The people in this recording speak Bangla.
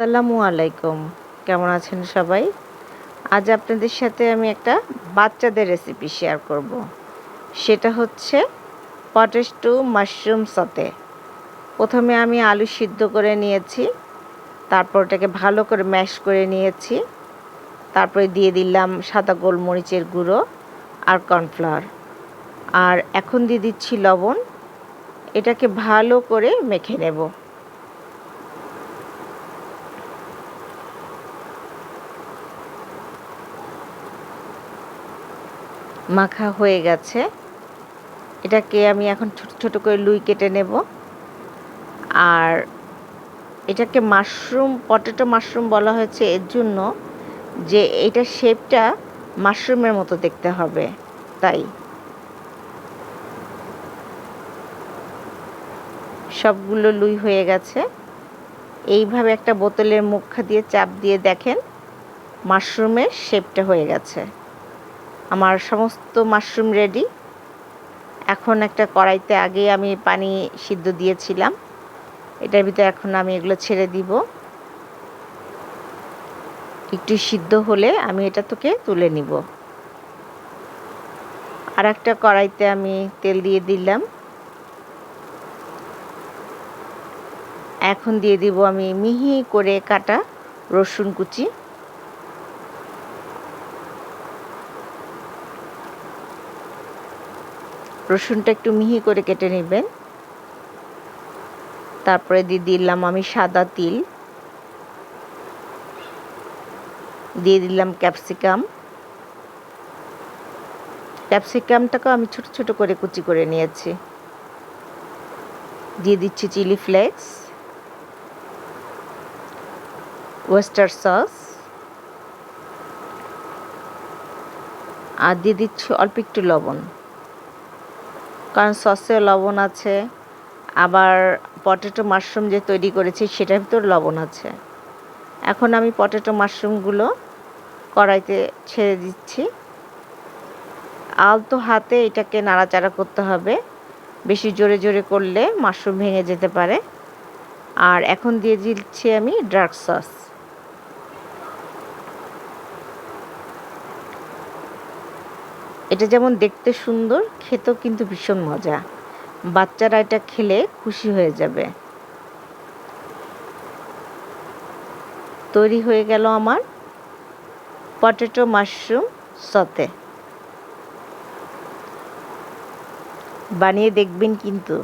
আসসালামু আলাইকুম। কেমন আছেন সবাই? আজ আপনাদের সাথে আমি একটা বাচ্চাদের রেসিপি শেয়ার করব। সেটা হচ্ছে পটেটো মাশরুম সতে। প্রথমে আমি আলু সিদ্ধ করে নিয়েছি, তারপর ওটাকে ভালো করে ম্যাশ করে নিয়েছি। তারপরে দিয়ে দিলাম সাদা গোলমরিচের গুঁড়ো আর কর্নফ্লাওয়ার। আর এখন দিয়ে দিচ্ছি লবণ। এটাকে ভালো করে মেখে নেব। মাখা হয়ে গেছে। এটাকে আমি এখন ছোট ছোট করে লুই কেটে নেব। আর এটাকে পটেটো মাশরুম বলা হয়েছে এর জন্য যে এটার শেপটা মাশরুমের মতো দেখতে হবে, তাই সবগুলো লুই হয়ে গেছে। এইভাবে একটা বোতলের মুখা দিয়ে চাপ দিয়ে দেখেন মাশরুমের শেপটা হয়ে গেছে। আমার সমস্ত মাশরুম রেডি। এখন একটা কড়াইতে আগে আমি পানি সিদ্ধ দিয়েছিলাম, এটার ভিতরে এখন আমি এগুলো ছেড়ে দিব। একটু সিদ্ধ হলে আমি এটা থেকে তুলে নিব। আর একটা কড়াইতে আমি তেল দিয়ে দিলাম। এখন দিয়ে দিব আমি মিহি করে কাটা রসুন কুচি। রসুনটা একটু মিহি করে কেটে নেবেন। তারপরে দিয়ে দিলাম আমি সাদা তিল, দিয়ে দিলাম ক্যাপসিকামটাকেও আমি ছোট ছোট করে কুচি করে নিয়েছি। দিয়ে দিচ্ছি চিলি ফ্লেক্স, ওয়েস্টার সস, আর দিয়ে দিচ্ছি অল্প একটু লবণ, কারণ সসেও লবণ আছে, আবার পটেটো মাশরুম যে তৈরি করেছি সেটার ভিতর লবণ আছে। এখন আমি পটেটো মাশরুমগুলো কড়াইতে ছেড়ে দিচ্ছি। আলতো হাতে এটাকে নাড়াচাড়া করতে হবে, বেশি জোরে জোরে করলে মাশরুম ভেঙে যেতে পারে। আর এখন দিয়ে দিচ্ছি আমি ডার্ক সস। এটা যেমন দেখতে সুন্দর, খেতেও কিন্তু ভীষণ মজা। বাচ্চারা এটা খেলে খুশি হয়ে যাবে। তৈরি হয়ে গেল আমার পটেটো মাশরুম সতে। বানিয়ে দেখবেন কিন্তু।